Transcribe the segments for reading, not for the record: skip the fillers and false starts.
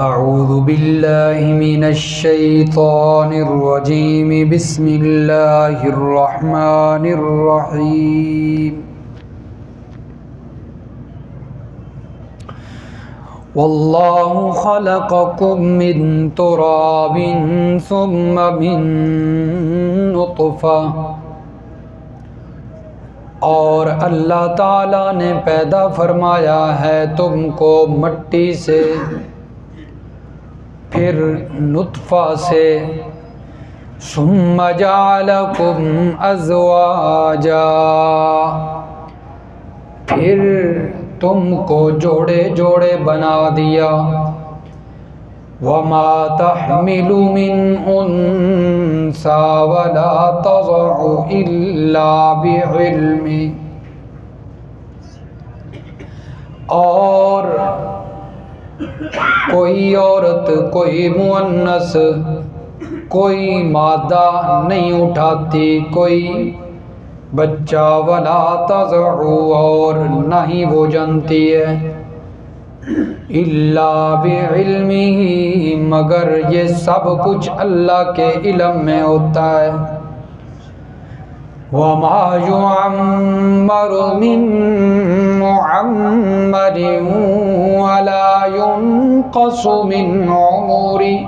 اعوذ باللہ من الشیطان الرجیم بسم اللہ الرحمن الرحیم واللہ خلقکم من تراب ثم من نطفہ، اور اللہ تعالیٰ نے پیدا فرمایا ہے تم کو مٹی سے، پھر نطفہ سے، ثم جعلکم ازواجا، پھر تم کو جوڑے جوڑے بنا دیا، وما تحمل من انثى ولا تضع الا بعلمه، اور کوئی عورت، کوئی مؤنث، کوئی مادہ نہیں اٹھاتی، کوئی بچہ، ولا تضع، اور نہ ہی وہ جانتی ہے، الا بعلمہ، مگر یہ سب کچھ اللہ کے علم میں ہوتا ہے، وما يعمر من معمر ولا ينقص من عمره،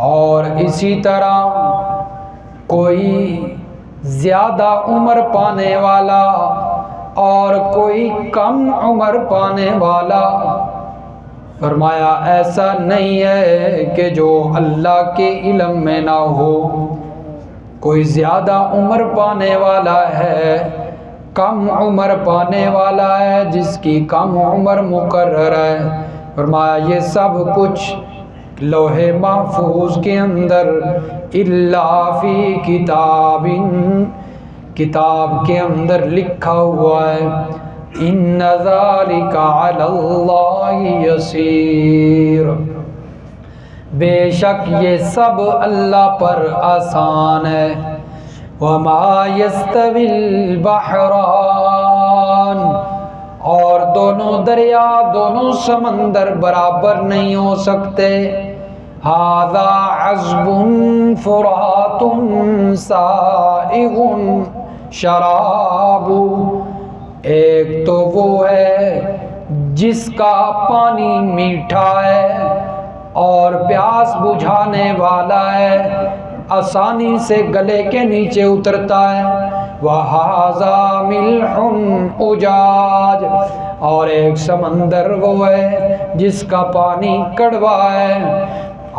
اور اسی طرح کوئی زیادہ عمر پانے والا اور کوئی کم عمر پانے والا، فرمایا ایسا نہیں ہے کہ جو اللہ کے علم میں نہ ہو، کوئی زیادہ عمر پانے والا ہے، کم عمر پانے والا ہے جس کی کم عمر مقرر ہے، فرمایا یہ سب کچھ لوح محفوظ کے اندر، الا فی کتاب، کتاب کے اندر لکھا ہوا ہے، ان ذلک علی اللہ یسیر، بے شک یہ سب اللہ پر آسان ہے، وما یستوی البحران، اور دونوں دریا، دونوں سمندر برابر نہیں ہو سکتے، ھذا عذب فرات سائغ شراب، ایک تو وہ ہے جس کا پانی میٹھا ہے اور پیاس بجھانے والا ہے، آسانی سے گلے کے نیچے اترتا ہے، وَھَذَا مِلْحٌ أُجَاجٌ، اور ایک سمندر وہ ہے جس کا پانی کڑوا ہے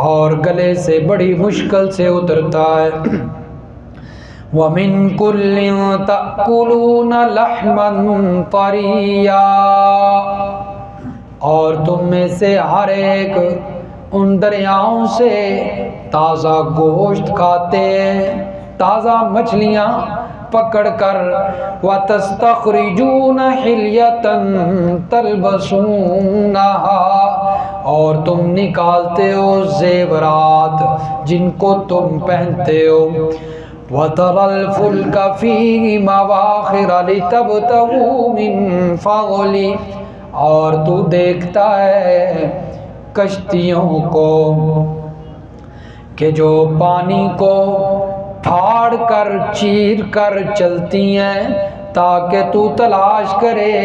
اور گلے سے بڑی مشکل سے اترتا ہے، وَمِن كُلٍّ تَأْكُلُونَ لَحْمًا طَرِيًّا، اور تم میں سے ہر ایک ان دریاؤں سے تازہ گوشت کھاتے ہیں، تازہ مچھلیاں پکڑ کر، وَتَسْتَخْرِجُونَ حِلْيَةً تَلْبَسُونَهَا، اور تم نکالتے ہو زیورات جن کو تم پہنتے ہو، وَتَرَى الْفُلْكَ فِيهِ مَوَاخِرَ لِتَبْتَغُوا مِنْ فَضْلِهِ، اور تو دیکھتا ہے کشتیوں کو کہ جو پانی کو پھاڑ کر چیر کر چلتی ہیں، تاکہ تو تلاش کرے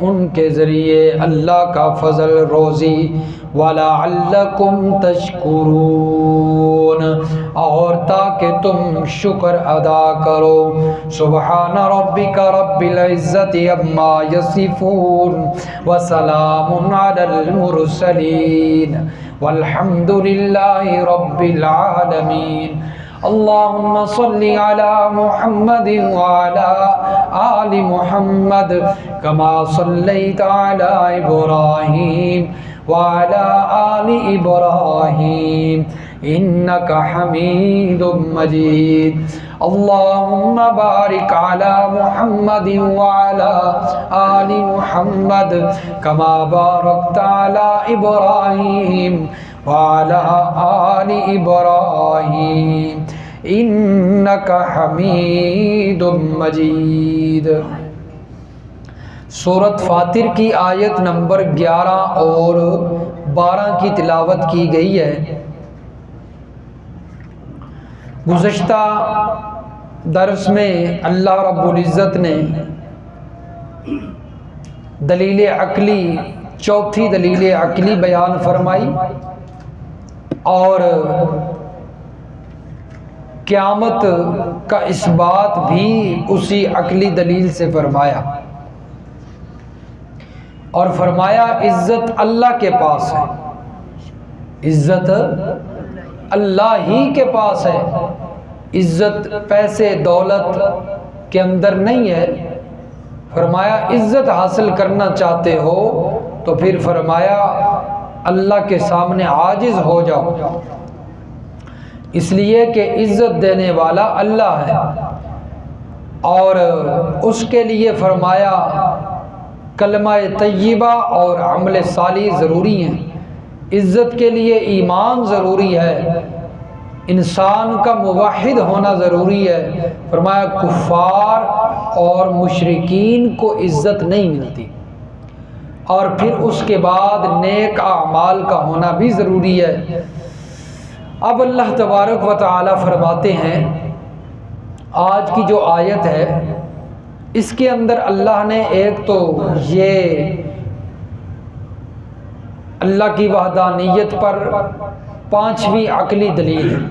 ان کے ذریعے اللہ کا فضل روزی، وَلَعَلَّكُمْ تَشْكُرُونَ، اور تاکہ تم شکر ادا کرو، سبحان ربک رب العزت عما یصفون، وسلام علی المرسلین، والحمد للہ رب العالمین، اللہم صلی علی محمد وعلی آل محمد کما صلیت علی ابراہیم وعلی آل ابراہیم انک حمید مجید، اللہم بارک علی محمد وعلی آل محمد کما بارکت علی ابراہیم وعلی آل ابراہیم انک حمید مجید۔ سورۃ فاطر کی آیت نمبر 11 اور 12 کی تلاوت کی گئی ہے۔ گزشتہ درس میں اللہ رب العزت نے دلیل عقلی، چوتھی دلیل عقلی بیان فرمائی اور قیامت کا اثبات بھی اسی عقلی دلیل سے فرمایا، اور فرمایا عزت اللہ کے پاس ہے، عزت اللہ ہی کے پاس ہے، عزت پیسے دولت کے اندر نہیں ہے۔ فرمایا عزت حاصل کرنا چاہتے ہو تو پھر فرمایا اللہ کے سامنے عاجز ہو جاؤ، اس لیے کہ عزت دینے والا اللہ ہے، اور اس کے لیے فرمایا کلمہ طیبہ اور عمل صالح ضروری ہیں۔ عزت کے لیے ایمان ضروری ہے، انسان کا موحد ہونا ضروری ہے۔ فرمایا کفار اور مشرکین کو عزت نہیں ملتی، اور پھر اس کے بعد نیک اعمال کا ہونا بھی ضروری ہے۔ اب اللہ تبارک و تعالی فرماتے ہیں، آج کی جو آیت ہے اس کے اندر اللہ نے ایک تو یہ اللہ کی وحدانیت پر 5ویں عقلی دلیل ہے،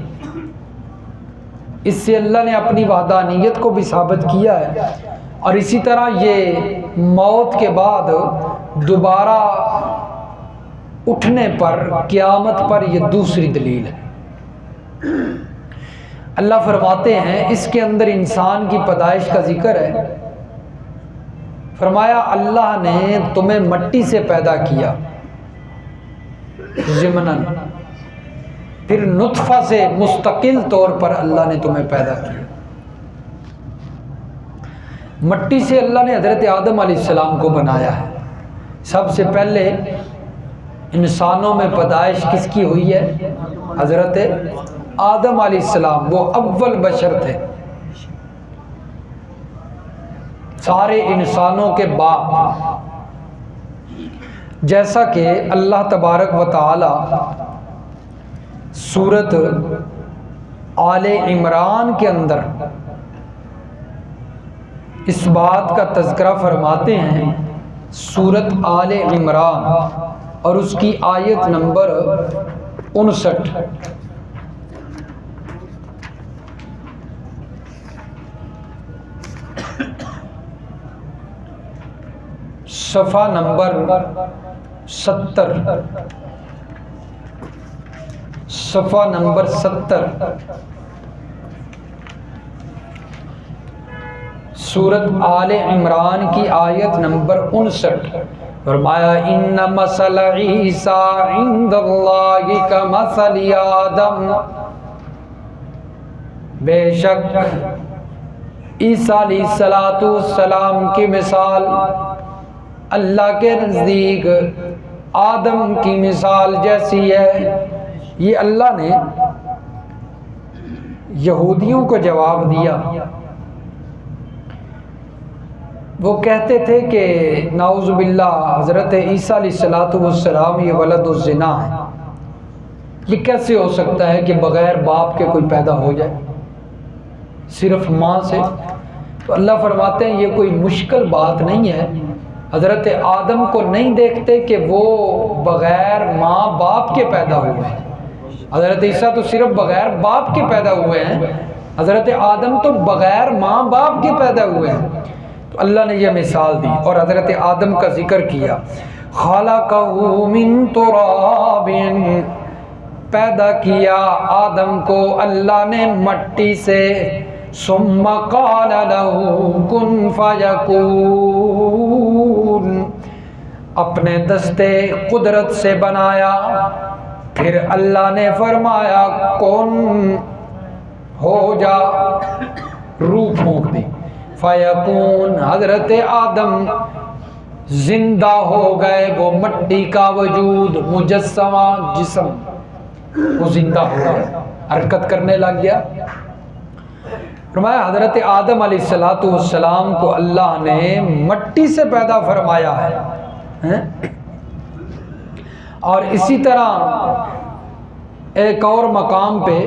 اس سے اللہ نے اپنی وحدانیت کو بھی ثابت کیا ہے، اور اسی طرح یہ موت کے بعد دوبارہ اٹھنے پر، قیامت پر یہ دوسری دلیل ہے۔ اللہ فرماتے ہیں اس کے اندر انسان کی پیدائش کا ذکر ہے۔ فرمایا اللہ نے تمہیں مٹی سے پیدا کیا ضمناً، پھر نطفہ سے مستقل طور پر اللہ نے تمہیں پیدا کیا۔ مٹی سے اللہ نے حضرت آدم علیہ السلام کو بنایا ہے۔ سب سے پہلے انسانوں میں پیدائش کس کی ہوئی ہے؟ حضرت آدم علیہ السلام، وہ اول بشر تھے، سارے انسانوں کے باپ۔ جیسا کہ اللہ تبارک و تعالی سورۃ آل عمران کے اندر اس بات کا تذکرہ فرماتے ہیں، سورۃ آل عمران اور اس کی آیت نمبر 59، صفحہ نمبر 70، صفحہ نمبر 70، سورۃ آل عمران کی آیت نمبر 59۔ فرمایا ان مثل عیسیٰ عند اللہ کمثل آدم، بے شک عیسیٰ علیہ السلام کی مثال اللہ کے نزدیک آدم کی مثال جیسی ہے۔ یہ اللہ نے یہودیوں کو جواب دیا۔ وہ کہتے تھے کہ نعوذ باللہ حضرت عیسیٰ علیہ السلام یہ ولد الزنا ہے، یہ کیسے ہو سکتا ہے کہ بغیر باپ کے کوئی پیدا ہو جائے، صرف ماں سے؟ تو اللہ فرماتے ہیں یہ کوئی مشکل بات نہیں ہے۔ حضرت آدم کو نہیں دیکھتے کہ وہ بغیر ماں باپ کے پیدا ہوئے ہیں؟ حضرت عیسیٰ تو صرف بغیر باپ کے پیدا ہوئے ہیں، حضرت آدم تو بغیر ماں باپ کے پیدا ہوئے ہیں۔ تو اللہ نے یہ مثال دی اور حضرت آدم کا ذکر کیا۔ خلقہ من تراب، پیدا کیا آدم کو اللہ نے مٹی سے، ثم قال له کن فیکون، اپنے دستے قدرت سے بنایا، پھر اللہ نے فرمایا کن، ہو جا، روح پھونک دی، فیکون، حضرت آدم زندہ ہو گئے، وہ مٹی کا وجود، مجسمہ جسم، وہ زندہ ہو گیا، حرکت کرنے لگ گیا۔ فرمایا حضرت آدم علیہ السلام کو اللہ نے مٹی سے پیدا فرمایا ہے۔ اور اسی طرح ایک اور مقام پہ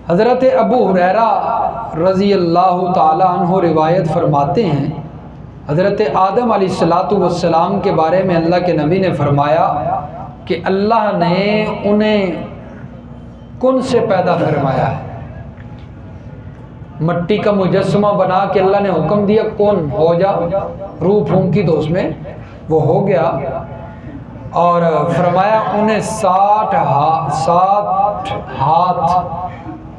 حضرت ابو ہریرہ رضی اللہ تعالی عنہ روایت فرماتے ہیں، حضرت آدم علیہ السلام کے بارے میں اللہ کے نبی نے فرمایا کہ اللہ نے انہیں کن سے پیدا فرمایا ہے، مٹی کا مجسمہ بنا کے اللہ نے حکم دیا کون ہو جا، روح پھونکی تو اس میں وہ ہو گیا، اور فرمایا انہیں 60 ہاتھ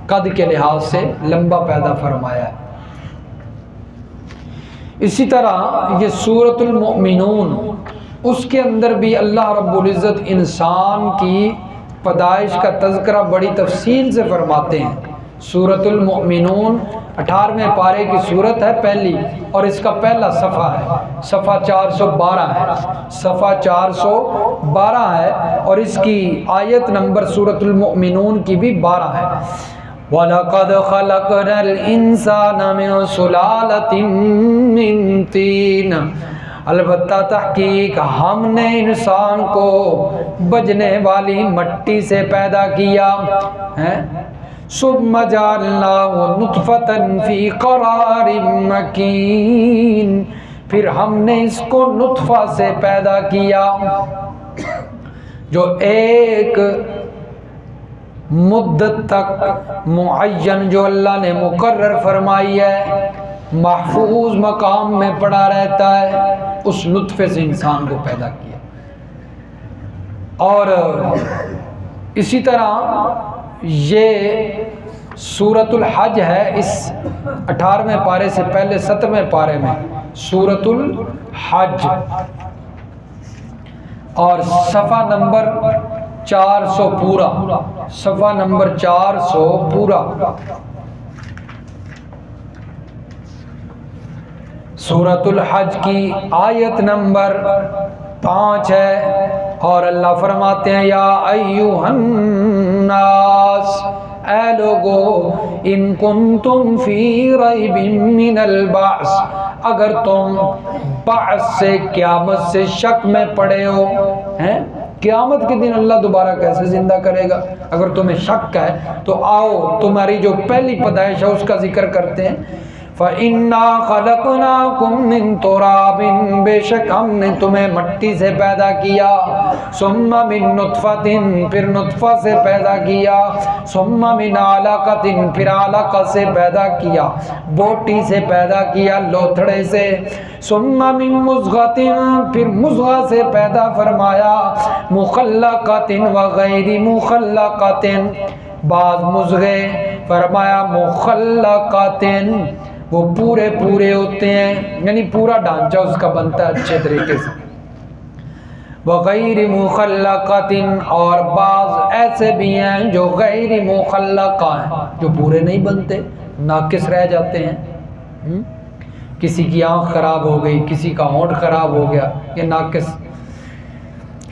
قد کے لحاظ سے لمبا پیدا فرمایا ہے۔ اسی طرح یہ سورۃ المؤمنون، اس کے اندر بھی اللہ رب العزت انسان کی پیدائش کا تذکرہ بڑی تفصیل سے فرماتے ہیں۔ سورۃ المؤمنون 18ویں پارے کی سورت ہے پہلی، اور اس کا پہلا صفحہ ہے، صفحہ 412 ہے، صفحہ 412 ہے، اور اس کی آیت نمبر سورۃ المؤمنون کی بھی 12 ہے۔ وَلَقَدْ خَلَقْنَا الْإِنسَانَ مِنْ سُلَالَةٍ مِّن طِينٍ، البتہ تحقیق ہم نے انسان کو بجنے والی مٹی سے پیدا کیا ہے، ثُمَّ جَعَلْنَاهُ نُطْفَةً فِي قَرَارٍ مَّكِينٍ، پھر ہم نے اس کو نطفہ سے پیدا کیا جو ایک مدت تک معین جو اللہ نے مقرر فرمائی ہے، محفوظ مقام میں پڑا رہتا ہے، اس نطفے سے انسان کو پیدا کیا۔ اور اسی طرح یہ سورۃ الحج ہے، اس 18ویں پارے سے پہلے 7ویں پارے میں سورۃ الحج، اور صفحہ نمبر 400 پورا، صفحہ نمبر 400 پورا، سورۃ الحج کی آیت نمبر 5 ہے، اور اللہ فرماتے ہیں یا ایھا الناس، اے لوگو، ان کنتم فی ریب من البعث، اگر تم بعث سے، قیامت سے شک میں پڑے ہو، ہیں قیامت کے دن اللہ دوبارہ کیسے زندہ کرے گا، اگر تمہیں شک ہے تو آؤ تمہاری جو پہلی پیدائش ہے اس کا ذکر کرتے ہیں۔ فَإِنَّا خَلَقْنَاكُم مِّن تُرَابٍ، بے شک ہم نے تمہیں مٹی سے پیدا کیا، ثُمَّ مِن نُطْفَةٍ، پھر نطفہ سے پیدا کیا، ثُمَّ مِنْ عَلَقَةٍ، پھر علقہ سے پیدا کیا، بوٹی سے پیدا کیا، لوتھڑے سے، ثُمَّ مِن مُضْغَةٍ، پھر مضغہ سے پیدا فرمایا، مُخَلَّقَةٍ وَغَيْرِ مُخَلَّقَةٍ، بعض مضغے فرمایا مخلقات، وہ پورے ہوتے ہیں، یعنی پورا ڈھانچہ اس کا بنتا ہے اچھے طریقے سے، وغیر مخلقات، اور بعض ایسے بھی ہیں جو غیر مخلقہ ہیں، جو پورے نہیں بنتے، ناقص رہ جاتے ہیں، کسی کی آنکھ خراب ہو گئی، کسی کا ہونٹ خراب ہو گیا، یہ ناقص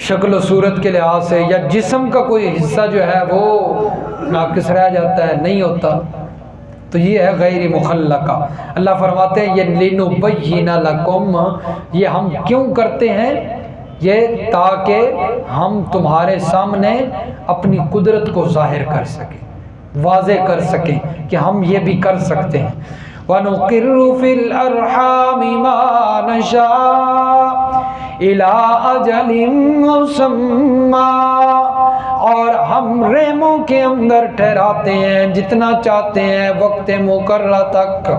شکل و صورت کے لحاظ سے، یا جسم کا کوئی حصہ جو ہے وہ ناقص رہ جاتا ہے، نہیں ہوتا، تو یہ ہے غیر مخلقہ۔ اللہ فرماتے ہیں یہ لِنُبَيِّنَ لَكُمْ، یہ ہم کیوں کرتے ہیں، یہ تاکہ ہم تمہارے سامنے اپنی قدرت کو ظاہر کر سکیں، واضح کر سکیں کہ ہم یہ بھی کر سکتے ہیں۔ وَنُقِرُّ فِي الْأَرْحَامِ مَا نَشَاءُ إِلَىٰ أَجَلٍ مُّسَمًّى، اور ہم ریموں کے اندر ٹھہراتے ہیں جتنا چاہتے ہیں وقت مقررہ تک،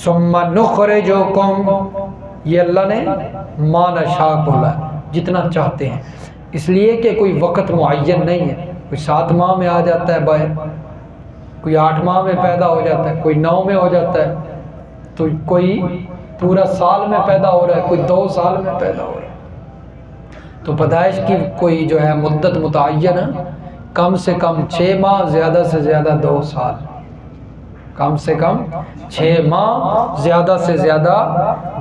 ثُمَّ نُخْرِجُكُمْ، یہ اللہ نے ما نشاء بولا، جتنا چاہتے ہیں، اس لیے کہ کوئی وقت معین نہیں ہے، کوئی 7 ماہ میں آ جاتا ہے باہر، کوئی 8 ماہ میں پیدا ہو جاتا ہے، کوئی 9 میں ہو جاتا ہے، تو کوئی پورا سال میں پیدا ہو رہا ہے، کوئی 2 سال میں پیدا ہو رہا ہے، تو پیدائش کی کوئی جو ہے مدت متعین ہے، کم سے کم 6 ماہ، زیادہ سے زیادہ 2 سال، کم سے کم 6 ماہ، زیادہ سے زیادہ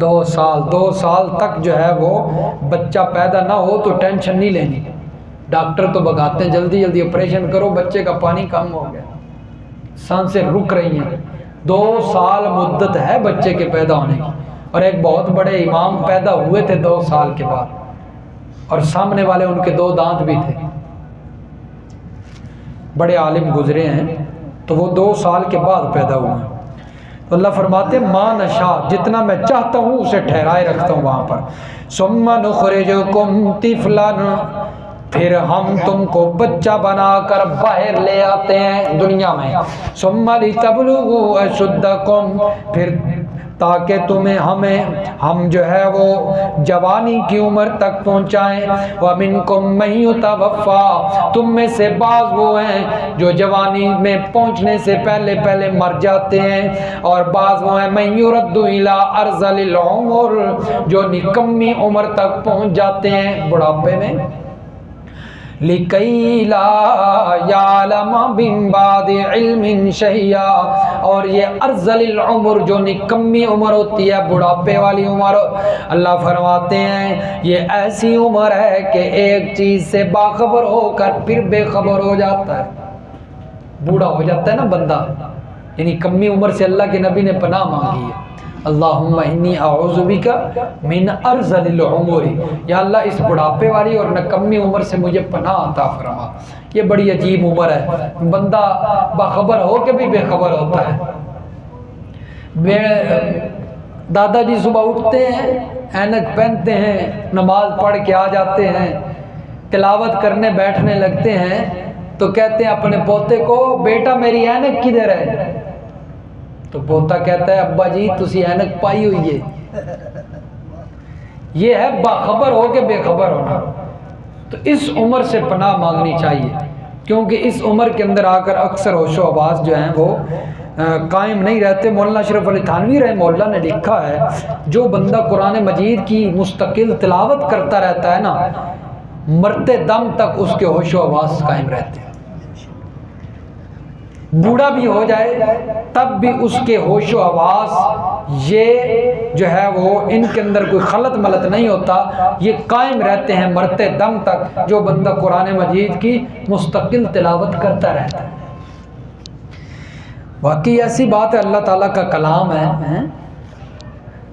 2 سال، 2 سال تک جو ہے وہ بچہ پیدا نہ ہو تو ٹینشن نہیں لینی، ڈاکٹر تو بگاتے ہیں جلدی جلدی آپریشن کرو، بچے کا پانی کم ہو گیا، سانسیں رک رہی ہیں، 2 سال مدت ہے بچے کے پیدا ہونے کی، اور ایک بہت بڑے امام پیدا ہوئے تھے 2 سال کے بعد، اور سامنے والے ان کے 2 دانت بھی تھے، بڑے عالم گزرے ہیں، تو وہ 2 سال کے بعد پیدا ہوئے ہیں۔ تو اللہ فرماتے ہیں ما نشاء، جتنا میں چاہتا ہوں اسے ٹھہرائے رکھتا ہوں وہاں پر۔ ثم نخرجکم طفلا، پھر ہم تم کو بچہ بنا کر باہر لے آتے ہیں دنیا میں۔ ثم لتبلغوا اشدکم، پھر تاکہ تمہیں ہم جو ہے وہ جوانی کی عمر تک پہنچائیں۔ وَمِنْكُمْ مَنْ يُتَوَفَّى، تم میں سے بعض وہ ہیں جو جوانی میں پہنچنے سے پہلے مر جاتے ہیں، اور بعض وہ ہیں مَنْ يُرَدُّ إِلَىٰ أَرْذَلِ الْعُمُرِ، جو نکمی عمر تک پہنچ جاتے ہیں بڑھاپے میں۔ لِكَيْ لَا يَعْلَمَ مِن بَعْدِ عِلْمٍ شَيْئًا، اور یہ ارذل العمر جو نکمی عمر ہوتی ہے، بڑھاپے والی عمر، اللہ فرماتے ہیں یہ ایسی عمر ہے کہ ایک چیز سے باخبر ہو کر پھر بے خبر ہو جاتا ہے، بوڑھا ہو جاتا ہے نا بندہ، یعنی کمی عمر سے اللہ کے نبی نے پناہ مانگی ہے۔ اللہم انی اعوذ بک من ارذل العمر، یا اللہ اس بڑھاپے والی اور نکمی عمر سے مجھے پناہ عطا فرما۔ یہ بڑی عجیب عمر ہے، بندہ باخبر ہو کے بھی بے خبر ہوتا ہے۔ دادا جی صبح اٹھتے ہیں، اینک پہنتے ہیں، نماز پڑھ کے آ جاتے ہیں، تلاوت کرنے بیٹھنے لگتے ہیں، تو کہتے ہیں اپنے پوتے کو بیٹا میری اینک کدھر ہے؟ تو پوتا کہتا ہے ابا جی تسی اینک پائی ہوئی ہے۔ یہ ہے باخبر ہو کے بے خبر ہونا۔ تو اس عمر سے پناہ مانگنی چاہیے، کیونکہ اس عمر کے اندر آ کر اکثر ہوش و حواس جو ہیں وہ قائم نہیں رہتے۔ مولانا اشرف علی تھانوی رحمہ اللہ نے لکھا ہے جو بندہ قرآن مجید کی مستقل تلاوت کرتا رہتا ہے نا، مرتے دم تک اس کے ہوش و حواس قائم رہتے ہیں، بوڑھا بھی ہو جائے تب بھی اس کے ہوش و حواس یہ جو ہے وہ ان کے اندر کوئی خلط ملط نہیں ہوتا، یہ قائم رہتے ہیں مرتے دم تک، جو بندہ قرآن مجید کی مستقل تلاوت کرتا رہتا ہے۔ واقعی ایسی بات ہے، اللہ تعالیٰ کا کلام ہے،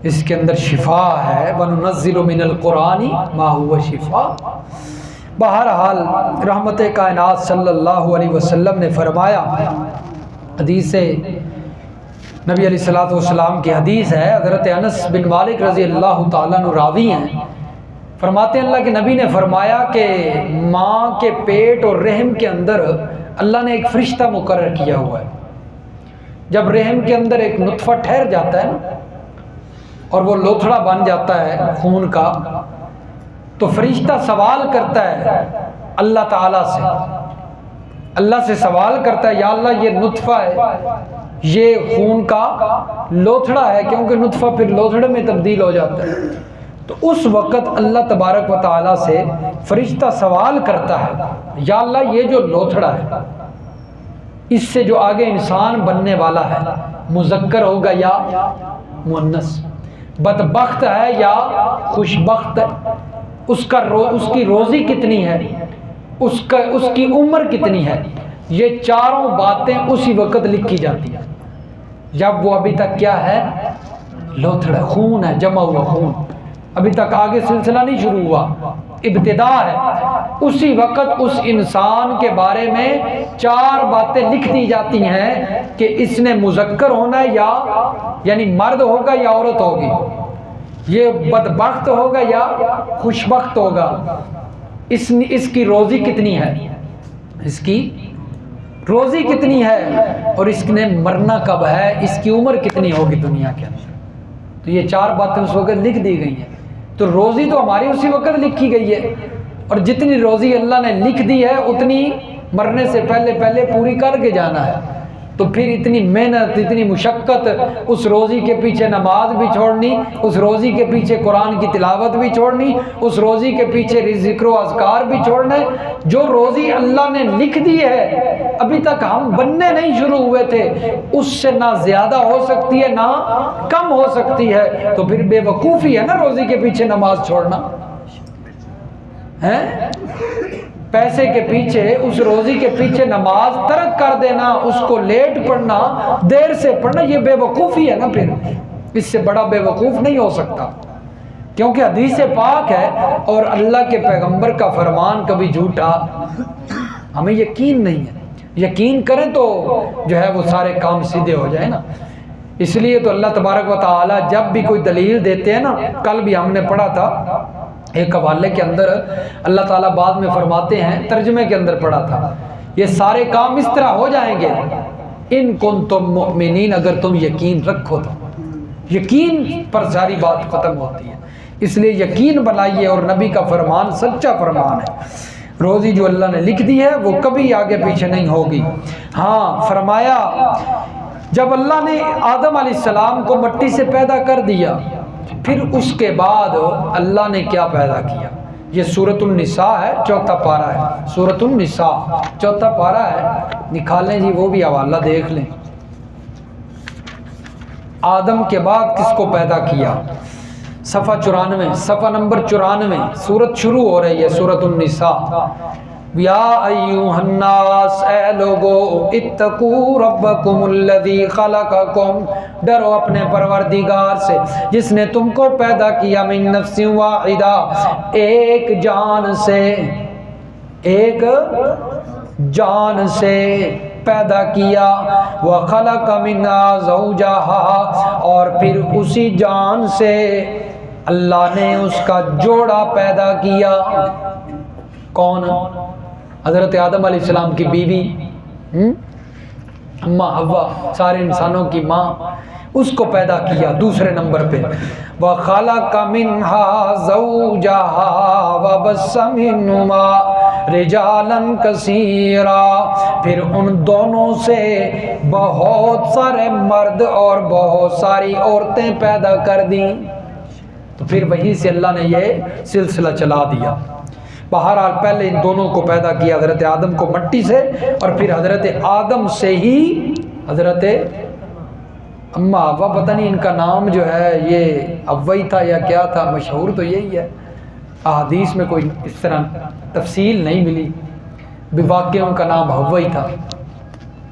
اس کے اندر شفا ہے، وَنُنَزِّلُ مِنَ الْقُرْآنِ مَا هُوَ شِفَاءٌ۔ بہرحال رحمت کائنات صلی اللہ علیہ وسلم نے فرمایا، حدیث نبی علیہ الصلوۃ والسلام کی حدیث ہے، حضرت انس بن مالک رضی اللہ تعالیٰ عنہ راوی ہیں، فرماتے ہیں اللہ کے نبی نے فرمایا کہ ماں کے پیٹ اور رحم کے اندر اللہ نے ایک فرشتہ مقرر کیا ہوا ہے۔ جب رحم کے اندر ایک نطفہ ٹھہر جاتا ہے نا اور وہ لوتھڑا بن جاتا ہے خون کا، تو فرشتہ سوال کرتا ہے اللہ تعالیٰ سے، اللہ سے سوال کرتا ہے یا اللہ یہ نطفہ ہے، یہ خون کا لوتھڑا ہے، کیونکہ نطفہ پھر لوتھڑے میں تبدیل ہو جاتا ہے۔ تو اس وقت اللہ تبارک و تعالیٰ سے فرشتہ سوال کرتا ہے یا اللہ یہ جو لوتھڑا ہے اس سے جو آگے انسان بننے والا ہے مذکر ہوگا یا مؤنث، بدبخت ہے یا خوش بخت ہے، اس کی روزی کتنی ہے، اس کی عمر کتنی ہے، یہ چاروں باتیں اسی وقت لکھی جاتی ہیں جب وہ ابھی تک کیا ہے، لوتھڑا خون ہے، جمع ہوا خون، ابھی تک آگے سلسلہ نہیں شروع ہوا، ابتدا ہے۔ اسی وقت اس انسان کے بارے میں 4 باتیں لکھ دی جاتی ہیں کہ اس نے مذکر ہونا ہے یا یعنی مرد ہوگا یا عورت ہوگی، یہ بدبخت ہوگا یا خوشبخت ہوگا، اس کی روزی کتنی ہے، اس کی روزی کتنی ہے، اور اس نے مرنا کب ہے، اس کی عمر کتنی ہوگی دنیا کے اندر۔ تو یہ 4 باتیں اس وقت لکھ دی گئی ہیں۔ تو روزی تو ہماری اسی وقت لکھی گئی ہے، اور جتنی روزی اللہ نے لکھ دی ہے اتنی مرنے سے پہلے پوری کر کے جانا ہے۔ تو پھر اتنی محنت، اتنی مشقت، اس روزی کے پیچھے نماز بھی چھوڑنی، اس روزی کے پیچھے قرآن کی تلاوت بھی چھوڑنی، اس روزی کے پیچھے ذکر و اذکار بھی چھوڑنے۔ جو روزی اللہ نے لکھ دی ہے ابھی تک ہم بننے نہیں شروع ہوئے تھے، اس سے نہ زیادہ ہو سکتی ہے نہ کم ہو سکتی ہے، تو پھر بے وقوفی ہے نا روزی کے پیچھے نماز چھوڑنا ہے، پیسے کے پیچھے، اس روزی کے پیچھے نماز ترک کر دینا، اس کو لیٹ پڑھنا، دیر سے پڑھنا، یہ بے وقوفی ہے نا، پھر اس سے بڑا بے وقوف نہیں ہو سکتا کیونکہ حدیث پاک ہے اور اللہ کے پیغمبر کا فرمان کبھی جھوٹا ہمیں یقین نہیں ہے. یقین کریں تو جو ہے وہ سارے کام سیدھے ہو جائیں نا. اس لیے تو اللہ تبارک و تعالی جب بھی کوئی دلیل دیتے ہیں نا، کل بھی ہم نے پڑھا تھا ایک حوالے کے اندر اللہ تعالیٰ بعد میں فرماتے ہیں، ترجمے کے اندر پڑھا تھا، یہ سارے کام اس طرح ہو جائیں گے ان کنتم مؤمنین، اگر تم یقین رکھو تو. یقین پر ساری بات ختم ہوتی ہے. اس لیے یقین بنائیے، اور نبی کا فرمان سچا فرمان ہے. روزی جو اللہ نے لکھ دی ہے وہ کبھی آگے پیچھے نہیں ہوگی. ہاں فرمایا جب اللہ نے آدم علیہ السلام کو مٹی سے پیدا کر دیا، پھر اس کے بعد اللہ نے کیا پیدا کیا. یہ سورۃ النساء ہے، 4 پارہ ہے. سورۃ النساء 4 پارہ ہے، نکالیں جی، وہ بھی حوالہ دیکھ لیں. آدم کے بعد کس کو پیدا کیا؟ صفحہ 94، صفحہ نمبر 94، سورت شروع ہو رہی ہے سورۃ النساء. یا ایھا الناس، اے لوگو، اتقوا ربکم الذی خلقکم، ڈرو اپنے پروردگار سے جس نے تم کو پیدا کیا، من نفس واحدہ، ایک جان سے، ایک جان سے پیدا کیا. وخلق منہا زوجہا، اور پھر اسی جان سے اللہ نے اس کا جوڑا پیدا کیا. کون؟ حضرت آدم علیہ السلام کی بیوی اماں حوا، سارے انسانوں کی ماں، اس کو پیدا کیا. دوسرے نمبر پہ وَخَلَقَ مِنْهَا زَوْجَهَا وَبَثَّ مِنْهُمَا رِجَالًا كَثِيرًا، پھر ان دونوں سے بہت سارے مرد اور بہت ساری عورتیں پیدا کر دیں. تو پھر وہیں سے اللہ نے یہ سلسلہ چلا دیا. بہرحال پہلے ان دونوں کو پیدا کیا، حضرت آدم کو مٹی سے، اور پھر حضرت آدم سے ہی حضرت اماں حوا، پتہ نہیں ان کا نام جو ہے یہ حوی تھا یا کیا تھا، مشہور تو یہی ہے. احادیث میں کوئی اس طرح تفصیل نہیں ملی، بواقع ان کا نام حوی تھا.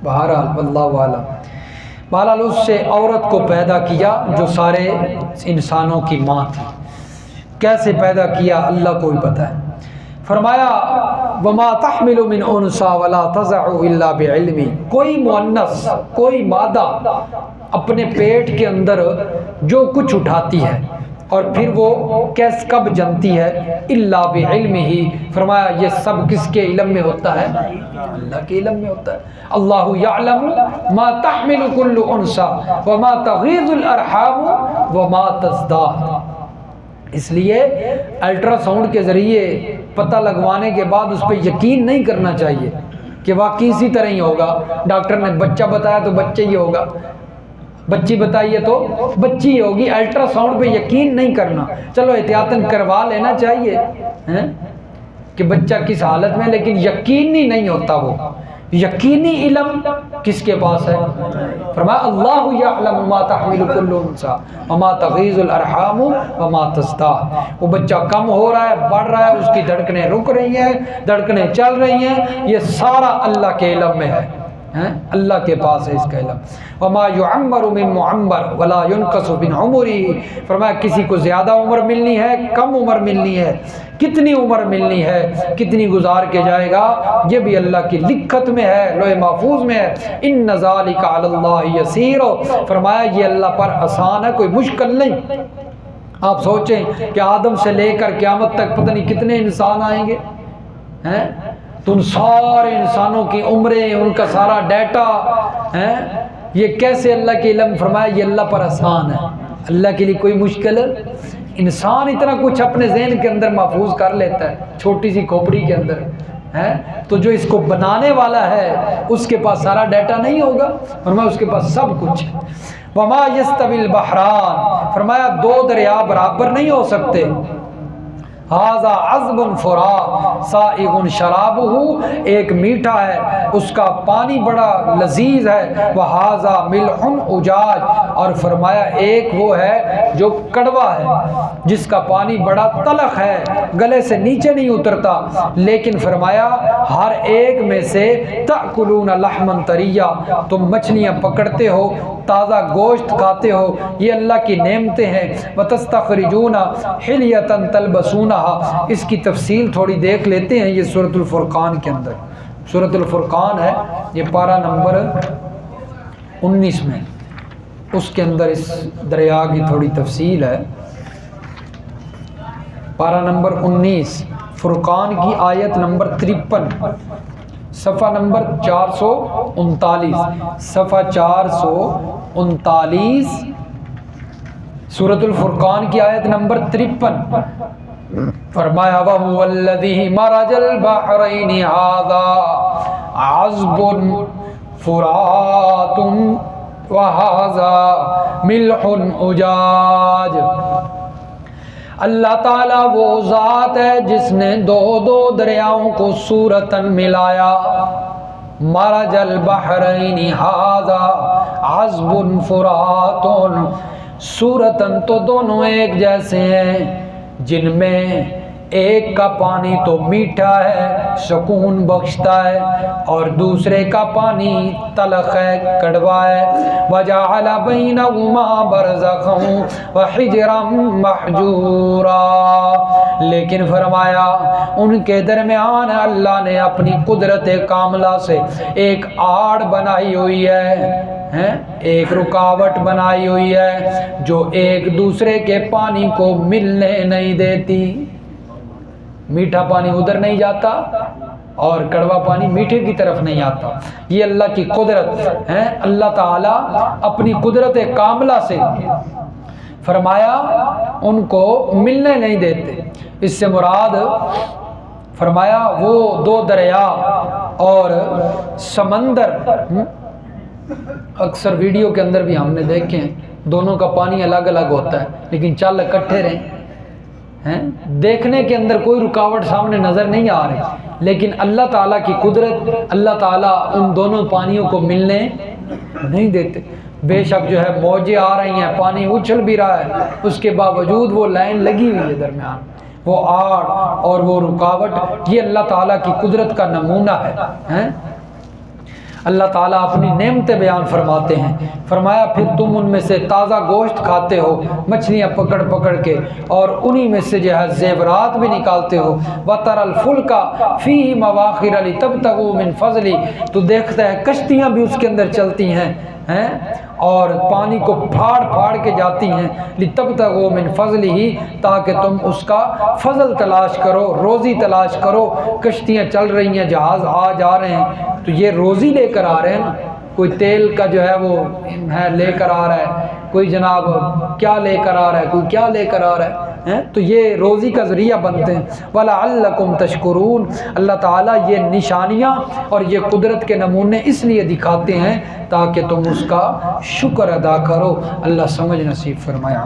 بہرحال واللہ اعلم. بہرحال اس سے عورت کو پیدا کیا جو سارے انسانوں کی ماں تھی. کیسے پیدا کیا اللہ کو ہی پتہ ہے. فرمایا وما تحمل من انثى ولا تضع الا بعلم، کوئی مؤنث، کوئی مادہ اپنے پیٹ کے اندر جو کچھ اٹھاتی ہے اور پھر وہ کب جنتی ہے، الا بعلمہ، فرمایا یہ سب کس کے علم میں ہوتا ہے؟ اللہ کے علم میں ہوتا ہے. اللہ یعلم ما تحمل كل انثى وما تغیض الارحام وما تزداد. اس لیے الٹرا ساؤنڈ کے ذریعے پتہ لگوانے کے بعد اس پہ یقین نہیں کرنا چاہیے کہ واقعی اسی طرح ہی ہوگا. ڈاکٹر نے بچہ بتایا تو بچہ ہی ہوگا، بچی بتائیے تو بچی ہی ہوگی. الٹرا ساؤنڈ پہ یقین نہیں کرنا. چلو احتیاطاً کروا لینا چاہیے کہ بچہ کس حالت میں، لیکن یقینی نہیں ہوتا. وہ یقینی علم کس کے پاس ہے؟ فرمایا اللہ یعلم ما تحمل كل انثى وما تغیض الارحام وما تزداد. وہ بچہ کم ہو رہا ہے، بڑھ رہا ہے، اس کی دھڑکنیں رک رہی ہیں، دھڑکنیں چل رہی ہیں، یہ سارا اللہ کے علم میں ہے. اللہ کے پاس ہے اس کا علم. وما يعمر من معمر ولا ينقص من عمره، فرمایا کسی کو زیادہ عمر ملنی ہے، کم عمر ملنی ہے، کتنی عمر ملنی ہے، کتنی گزار کے جائے گا، یہ بھی اللہ کی لکھت میں ہے، لوح محفوظ میں ہے. ان ذلک علی اللہ یسیر، فرمایا یہ اللہ پر آسان ہے، کوئی مشکل نہیں. آپ سوچیں کہ آدم سے لے کر قیامت تک پتہ نہیں کتنے انسان آئیں گے، تو ان سارے انسانوں کی عمریں، ان کا سارا ڈیٹا یہ کیسے اللہ کے علم؟ فرمایا یہ اللہ پر آسان ہے، اللہ کے لیے کوئی مشکل. انسان اتنا کچھ اپنے ذہن کے اندر محفوظ کر لیتا ہے، چھوٹی سی کھوپڑی کے اندر تو جو اس کو بنانے والا ہے اس کے پاس سارا ڈیٹا نہیں ہوگا. فرمایا اس کے پاس سب کچھ ہے. وما یستوی البحران، فرمایا دو دریا برابر نہیں ہو سکتے. ھذا عذب فرات سائغ شرابہ، ایک میٹھا ہے اس کا پانی بڑا لذیذ ہے، وھذا ملح اجاج، اور فرمایا ایک وہ ہے جو کڑوا ہے جس کا پانی بڑا تلخ ہے، گلے سے نیچے نہیں اترتا، لیکن فرمایا ہر ایک میں سے تأکلون لحما طریا، تم مچھلیاں پکڑتے ہو، تازہ گوشت کھاتے ہو، یہ اللہ کی نعمتیں ہیں، وتستخرجون حلیۃ تلبسونھا، اس کی تفصیل تھوڑی دیکھ لیتے ہیں، یہ سورۃ الفرقان کے اندر، سورۃ الفرقان ہے یہ پارہ نمبر 19 میں، اس کے اندر اس دریا کی تھوڑی تفصیل ہے۔ پارہ نمبر 19 فرقان کی آیت نمبر 53، صفحہ نمبر 439، صفحہ 439، سورۃ الفرقان کی آیت نمبر 53، فرمایا وَهُوَ الَّذِي مَرَجَ الْبَحْرَيْنِ هَذَا عَذْبٌ فُرَاتٌ وَهَذَا مِلْحٌ أُجَاجٌ، اللہ تعالیٰ وہ ذات ہے جس نے دو دریاؤں کو صورتاً ملایا، مرج البحرین ھذا عذب فرات، صورتاً تو دونوں ایک جیسے ہیں، جن میں ایک کا پانی تو میٹھا ہے سکون بخشتا ہے، اور دوسرے کا پانی تلخ ہے کڑوا ہے، وجعل بینہما برزخا وحجرا محجورا، لیکن فرمایا ان کے درمیان اللہ نے اپنی قدرت کاملہ سے ایک آڑ بنائی ہوئی ہے، ایک رکاوٹ بنائی ہوئی ہے جو ایک دوسرے کے پانی کو ملنے نہیں دیتی، میٹھا پانی ادھر نہیں جاتا اور کڑوا پانی میٹھے کی طرف نہیں آتا، یہ اللہ کی قدرت ہے، اللہ تعالیٰ اپنی قدرت کاملہ سے فرمایا ان کو ملنے نہیں دیتے، اس سے مراد فرمایا وہ دو دریا اور سمندر، اکثر ویڈیو کے اندر بھی ہم نے دیکھے ہیں دونوں کا پانی الگ الگ ہوتا ہے لیکن چل اکٹھے رہیں، دیکھنے کے اندر کوئی رکاوٹ سامنے نظر نہیں آ رہی، لیکن اللہ تعالیٰ کی قدرت، اللہ تعالیٰ ان دونوں پانیوں کو ملنے نہیں دیتے، بے شک جو ہے موجیں آ رہی ہیں، پانی اچھل بھی رہا ہے، اس کے باوجود وہ لائن لگی ہوئی ہے درمیان، وہ آڑ اور وہ رکاوٹ، یہ اللہ تعالیٰ کی قدرت کا نمونہ ہے۔ اللہ تعالیٰ اپنی نعمتیں بیان فرماتے ہیں، فرمایا پھر تم ان میں سے تازہ گوشت کھاتے ہو مچھلیاں پکڑ پکڑ کے، اور انہی میں سے جو ہے زیورات بھی نکالتے ہو، وَتَرَى الْفُلْكَ فِيهِ مَوَاخِرَ لِتَبْتَغُوا مِنْ فَضْلِهِ، تو دیکھتا ہے کشتیاں بھی اس کے اندر چلتی ہیں اور پانی کو پھاڑ پھاڑ کے جاتی ہیں، لِتَبْتَغُوا مِنْ فَضْلِهِ، تاکہ تم اس کا فضل تلاش کرو، روزی تلاش کرو، کشتیاں چل رہی ہیں، جہاز آ جا رہے ہیں تو یہ روزی لے کر آ رہے ہیں نا، کوئی تیل کا جو ہے وہ لے کر آ رہا ہے، کوئی جناب کیا لے کر آ رہا ہے، کوئی کیا لے کر آ رہا ہے، تو یہ روزی کا ذریعہ بنتے ہیں۔ وَلَعَلَّكُمْ تَشْكُرُونَ، اللہ تعالیٰ یہ نشانیاں اور یہ قدرت کے نمونے اس لیے دکھاتے ہیں تاکہ تم اس کا شکر ادا کرو، اللہ سمجھ نصیب فرمایا۔